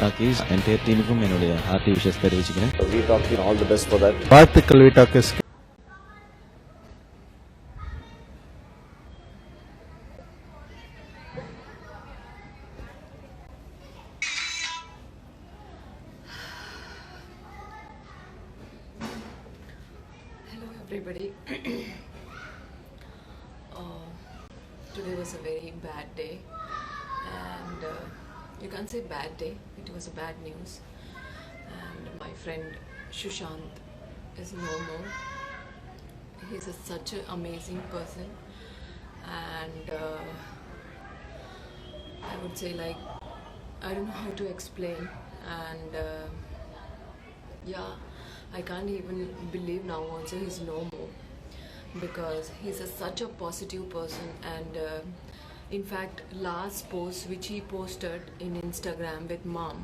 Talkies entire டீமுக்கும் என்னுடைய hearty wishes தெரிவிச்சுக்கிறேன். We talking all the best for that. வாழ்த்துக்கள் V talkies. Hello everybody. Today was a very bad day, and you can't say bad day, it was a bad news, and my friend Shushant is no more. He's such an amazing person, and I would say, like, I don't know how to explain, and yeah, I can't even believe now also he's no more, because he's such a positive person. And in fact, last post which he posted in Instagram with mom,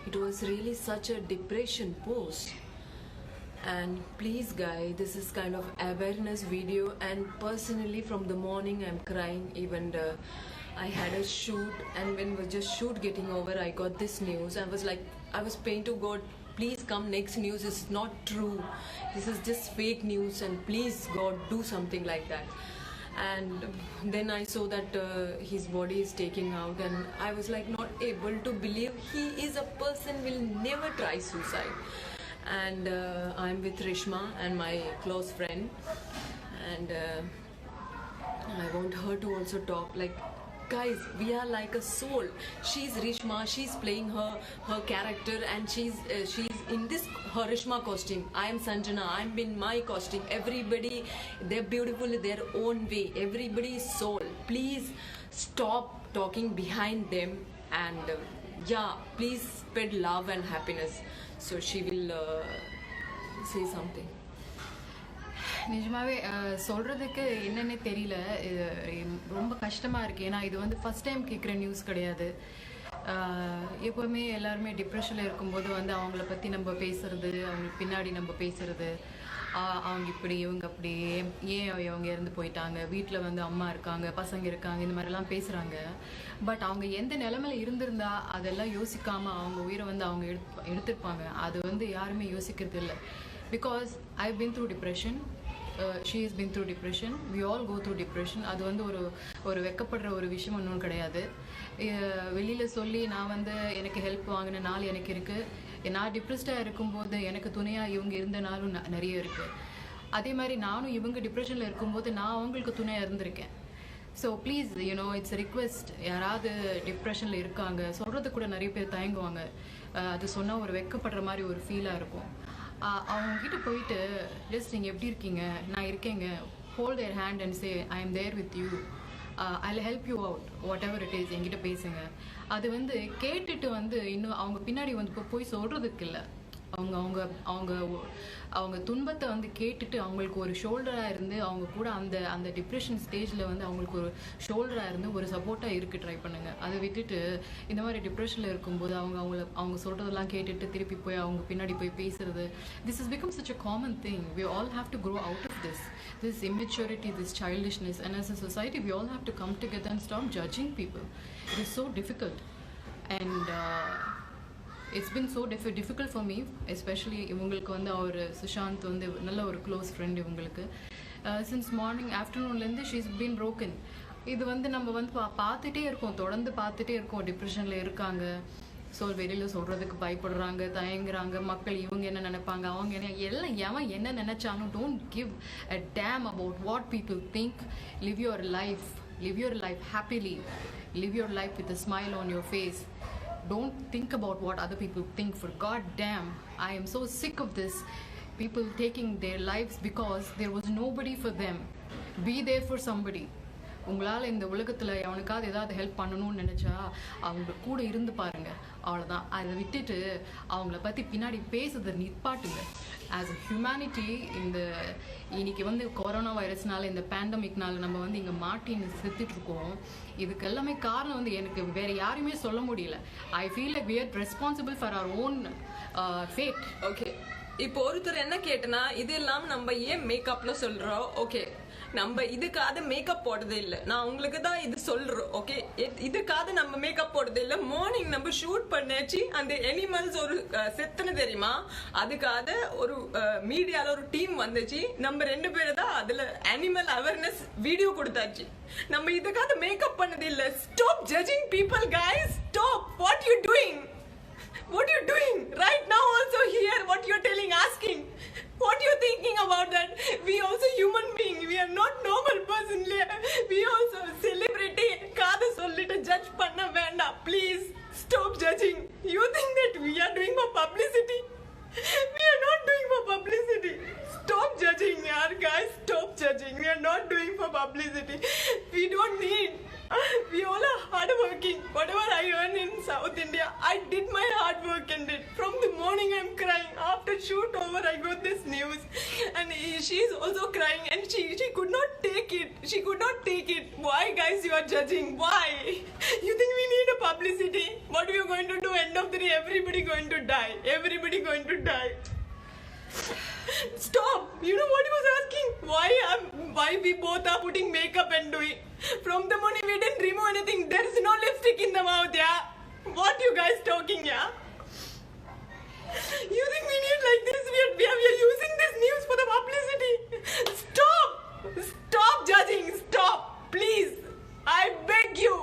it was really such a depression post. And please guys, this is kind of awareness video, and personally from the morning I'm crying. Even I had a shoot, and when was just shoot getting over, I got this news. I was like, I was praying to God, please come next news is not true, this is just fake news, and please God do something like that. And then I saw that his body is taking out, and I was like not able to believe he is a person will never try suicide. And I'm with Rishma and my close friend, and I want her to also talk. Like, guys, we are like a soul. She's Rishma, she's playing her character, and she's in this her Rishma costume. I am Sanjana, I'm in my costume. Everybody, they're beautiful in their own way. Everybody is soul. Please stop talking behind them, and yeah, please spread love and happiness. So she will say something. நிஜமாவே சொல்கிறதுக்கு என்னென்னே தெரியல. ரொம்ப கஷ்டமாக இருக்குது. ஏன்னா இது வந்து ஃபஸ்ட் டைம் கேட்குற நியூஸ் கிடையாது. எப்போவுமே எல்லாருமே டிப்ரெஷனில் இருக்கும்போது வந்து அவங்கள பற்றி நம்ம பேசுகிறது, அவங்களுக்கு பின்னாடி நம்ம பேசுகிறது, அவங்க இப்படி இவங்க அப்படி, ஏன் அவங்க இறந்து போயிட்டாங்க, வீட்டில் வந்து அம்மா இருக்காங்க, பசங்க இருக்காங்க, இந்த மாதிரிலாம் பேசுகிறாங்க. பட் அவங்க எந்த நிலைமையில் இருந்திருந்தா அதெல்லாம் யோசிக்காமல் அவங்க உயிரை வந்து அவங்க எடுத்துருப்பாங்க. அது வந்து யாருமே யோசிக்கிறது இல்லை. Because I've been through depression, she has been through depression, we all go through depression. அது வந்து ஒரு வெக்கப்படுற ஒரு விஷயம் ஒன்றும் கிடையாது. வெளியில் சொல்லி நான் வந்து எனக்கு ஹெல்ப் வாங்கின நாள் எனக்கு இருக்குது. நான் டிப்ரெஸ்டாக இருக்கும்போது எனக்கு துணையாக இவங்க இருந்த நாளும் நிறைய இருக்குது. அதே மாதிரி நானும் இவங்க டிப்ரெஷனில் இருக்கும்போது நான் அவங்களுக்கு துணையாக இருந்திருக்கேன். So please, you know, it's request. யாராவது டிப்ரெஷனில் இருக்காங்க, சொல்கிறது கூட நிறைய பேர் தயங்குவாங்க. அது சொன்னால் ஒரு வெக்கப்படுற மாதிரி ஒரு ஃபீலாக இருக்கும். அவங்ககிட்ட போயிட்டு ஜஸ்ட் நீங்கள் எப்படி இருக்கீங்க, நான் இருக்கேங்க, hold their hand and say I am there with you, I help you out, whatever it is, என்கிட்ட பேசுங்க. அது வந்து கேட்டுட்டு வந்து இன்னும் அவங்க பின்னாடி வந்து போய் சொல்கிறதுக்கு இல்லை. அவங்க அவங்க அவங்க அவங்க துன்பத்தை வந்து கேட்டுட்டு அவங்களுக்கு ஒரு ஷோல்டராக இருந்து அவங்க கூட அந்த டிப்ரெஷன் ஸ்டேஜில் வந்து அவங்களுக்கு ஒரு ஷோல்டராக இருந்து ஒரு சப்போர்ட்டாக இருக்க ட்ரை பண்ணுங்கள். அதை விட்டுட்டு இந்த மாதிரி டிப்ரெஷனில் இருக்கும்போது அவங்க சொல்கிறதெல்லாம் கேட்டுட்டு திருப்பி போய் அவங்க பின்னாடி போய் பேசுறது, this is become such a common thing. We all have to grow out of this immaturity, this childishness, and as a society we all have to come together and stop judging people. It is so difficult, and it's been so difficult for me, especially இவங்களுக்கு வந்து அவர் சுஷாந்த் வந்து நல்ல ஒரு close friend இவங்களுக்கு. Since morning ஆஃப்டர்நூன்லேருந்து she's been broken. இது வந்து நம்ம வந்து பார்த்துட்டே இருக்கோம், தொடர்ந்து பார்த்துட்டே இருக்கோம். டிப்ரெஷனில் இருக்காங்க, ஸோ வெளியில் சொல்கிறதுக்கு பயப்படுறாங்க, தயங்குறாங்க. மக்கள் இவங்க என்ன நினைப்பாங்க, அவங்க எல்லாம் எவன் என்ன நினச்சாலும் don't give a damn about what people think. Live your life happily, live your life with a smile on your face. Don't think about what other people think. For God damn, I am so sick of this. People taking their lives because there was nobody for them. Be there for somebody. உங்களால் இந்த உலகத்தில் அவனுக்காவது ஏதாவது help பண்ணணும்னு நினச்சா அவங்க கூட இருந்து பாருங்கள், அவ்வளோதான். அதை விட்டுட்டு அவங்கள பற்றி பின்னாடி பேசுறதை நிற்பாட்டுங்க. ஆஸ் அ ஹியூமனிட்டி, இன்னைக்கு வந்து கொரோனா வைரஸ்னால, இந்த பேண்டமிக்னால நம்ம வந்து இங்கே மாட்டின்னு செத்துட்ருக்கோம். இதுக்கு எல்லாமே காரணம் வந்து எனக்கு வேறு யாருமே சொல்ல முடியல. I feel like we are responsible for our own fate. Okay, இப்போ ஒருத்தர் என்ன கேட்டனா, இது எல்லாம் நம்ம ஏன் மேக்கப்ல சொல்றோம்? ஓகே, நம்ம இதுக்காக மேக்கப் போடுறதே இல்லை. நான் உங்களுக்கு தான் இது சொல்றேன். ஓகே, இதுக்காக நம்ம மேக்கப் போடுறதே இல்லை. மார்னிங் நம்ம ஷூட் பண்ணாச்சு. அந்த அனிமல்ஸ் ஒரு செத்துன தெரியுமா, அதுக்காக ஒரு மீடியால ஒரு டீம் வந்துச்சு. நம்ம 2 பேரும் தான் அதுல அனிமல் அவேர்னஸ் வீடியோ கொடுத்தாச்சு. நம்ம இதுக்காக மேக்கப் பண்ணதே இல்லை. Stop judging people guys. Stop. What you doing? What are you doing right now? Also here, what you're telling, asking, what you're thinking about that? We also human being. We are not normal person. We also celebrity. Kada sollita judge panna venda. Please stop judging. You think that we are doing for publicity? We are not doing for publicity. Stop judging, yaar, guys. Stop judging. We are not doing for publicity. We don't need. We all are hardworking. Whatever I earn in South India, I did my hard work in it. From the morning I'm crying. After shoot over, I got this news, and she's also crying, and she could not take it. She could not take it. Why, guys, you are judging? Why? You think we need a publicity? What we are going to do? End of the day, everybody going to die. Everybody going to die. Stop. You know what he was asking? Why we both are putting makeup and doing? From the morning we didn't remove anything. There is no lipstick in the mouth, yeah? What you guys talking, yeah? You think we need like this? We are using this news for the publicity. Stop. Stop judging. Stop. Please. I beg you.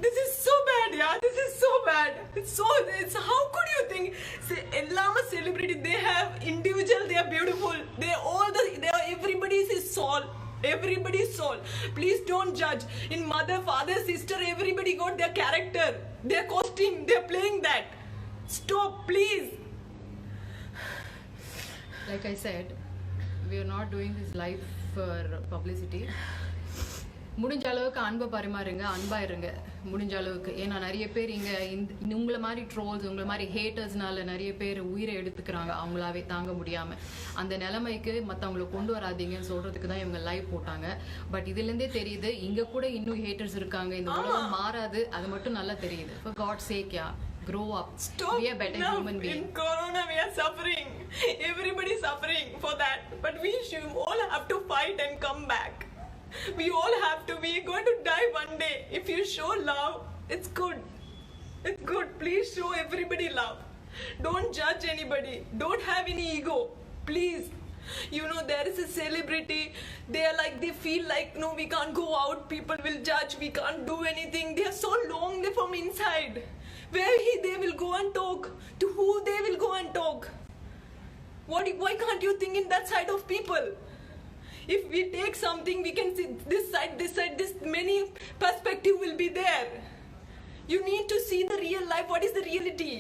This is so bad, yeah. This is so bad. It's how could you think? Say, Ellama celebrity. They have individual. They are beautiful. They are everybody's soul. Everybody's soul. Please don't judge. In mother, father, sister, everybody got their character, their costume. They're playing that. Stop, please. Like I said, we are not doing this live for publicity. முடிஞ்ச அளவுக்கு அன்பை பரிமாறுங்க, அன்பா இருங்க முடிஞ்ச அளவுக்கு. ஏன்னா நிறைய பேர் இங்கே உங்களை மாதிரி ட்ரோல்ஸ், உங்களை மாதிரி ஹேட்டர்ஸ்னால நிறைய பேர் உயிரை எடுத்துக்கிறாங்க அவங்களாவே தாங்க முடியாமல். அந்த நிலைமைக்கு மற்றவங்களை கொண்டு வராதிங்கன்னு சொல்கிறதுக்கு தான் இவங்க லைவ் போட்டாங்க. பட் இதுலேருந்தே தெரியுது இங்கே கூட இன்னும் ஹேட்டர்ஸ் இருக்காங்க. இந்த உலகம் மாறாது, அது மட்டும் நல்லா தெரியுது. For God's sake, yeah. Grow up. Stop. Be a better human being. In Corona we are suffering. Everybody suffering for that. But we should all have to fight and come back. We all have to. We are going to die one day. If you show love, it's good. It's good. Please show everybody love. Don't judge anybody. Don't have any ego. Please. You know, there is a celebrity. They are like, they feel like, no, we can't go out. People will judge. We can't do anything. They are so long from inside. Where they will go and talk? To who they will go and talk? Why can't you think in that side of people? If we take something, we can see this side, this many perspective will be there. You need to see the real life. What is the reality?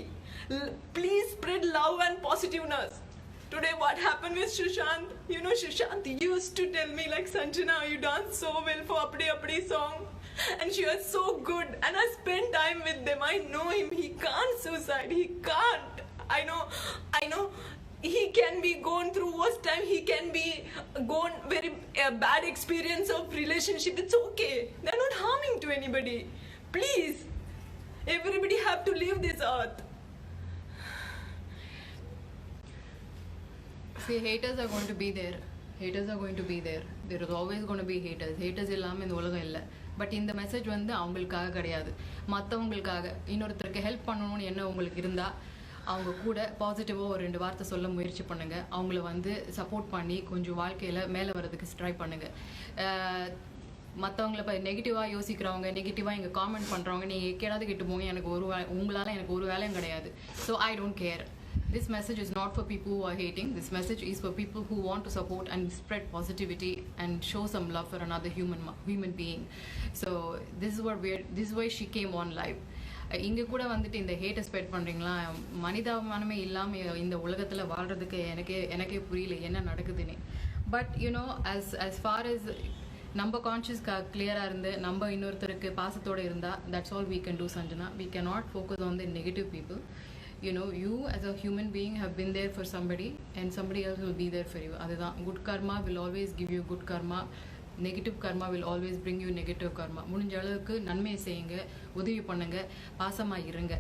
Please spread love and positiveness. Today what happened with Sushant? You know, Sushant used to tell me like, Sanjana, you dance so well for Apdi Apdi song. And she was so good. And I spent time with them. I know him. He can't suicide. He can't. I know. He can be gone through worst time. He can be gone very bad experience of relationship. It's okay. They're not harming to anybody. Please. Everybody have to leave this earth. See, haters are going to be there. Haters are going to be there. There is always going to be haters. Haters இல்லாமல் இந்த உலகம் இல்லை. But இந்த message வந்து அவங்களுக்காக கிடையாது, மற்றவங்களுக்காக. இன்னொருத்தருக்கு ஹெல்ப் பண்ணணும்னு என்ன உங்களுக்கு இருந்தால் அவங்க கூட பாசிட்டிவாக ஒரு 2 வார்த்தை சொல்ல முயற்சி பண்ணுங்கள். அவங்கள வந்து சப்போர்ட் பண்ணி கொஞ்சம் வாழ்க்கையில் மேலே வர்றதுக்கு ட்ரை பண்ணுங்கள். மற்றவங்கள இப்போ நெகட்டிவாக யோசிக்கிறவங்க, நெகட்டிவாக இங்கே காமெண்ட் பண்ணுறவங்க, நீங்கள் கேடாது கிட்டு போங்க, எனக்கு உங்களால் எனக்கு ஒரு வேலையும் கிடையாது. So I don't care. This message is not for people who are hating. This message is for people who want to support and spread positivity and show some love for another human being. So this is why she came on live. இங்கே கூட வந்துட்டு இந்த ஹேட்டை spread பண்ணுறீங்களா? மனிதாபிமானமே இல்லாமல் இந்த உலகத்தில் வாழ்கிறதுக்கு எனக்கே புரியல என்ன நடக்குதுன்னு. But you know as far as நம்ம கான்ஷியஸ் கிளியராக இருந்து நம்ம இன்னொருத்தருக்கு பாசத்தோடு இருந்தால், that's all we can do, Sanjana. We cannot focus on the negative people. You know, you as a human being have been there for somebody and somebody else will be there for you. அதுதான், good karma will always give you good karma. Negative karma will always bring you negative karma. முடிஞ்ச அளவுக்கு நன்மையை செய்யுங்க, உதவி பண்ணுங்க, பாசமாக இருங்க.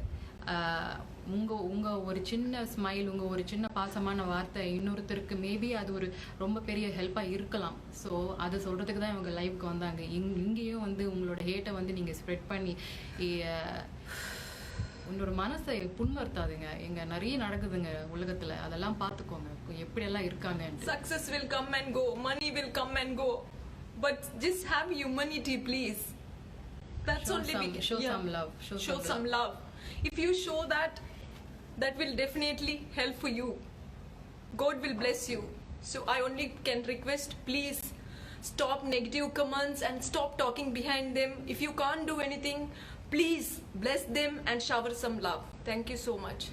உங்கள் ஒரு சின்ன ஸ்மைல், உங்கள் ஒரு சின்ன பாசமான வார்த்தை இன்னொருத்தருக்கு மேபி அது ஒரு ரொம்ப பெரிய ஹெல்ப்பாக இருக்கலாம். ஸோ அதை சொல்கிறதுக்கு தான் இவங்க லைவுக்கு வந்தாங்க. இங்கேயும் வந்து உங்களோட ஹேட்டை வந்து நீங்கள் ஸ்ப்ரெட் பண்ணி உன்னோட மனசை புண்படுத்தாதுங்க. எங்க நிறைய நடக்குதுங்க உலகத்துல, அதெல்லாம் பார்த்துக்கோங்க எப்படியெல்லாம் இருக்காங்க. Success will come and go, money will come and go, but just have humanity, please. That's only we can. Show some love. Show some love. If you show that, that will definitely help for you. God will bless you. So I only can request, please stop negative comments and stop talking behind them. If you can't do anything, please bless them and shower some love. Thank you so much.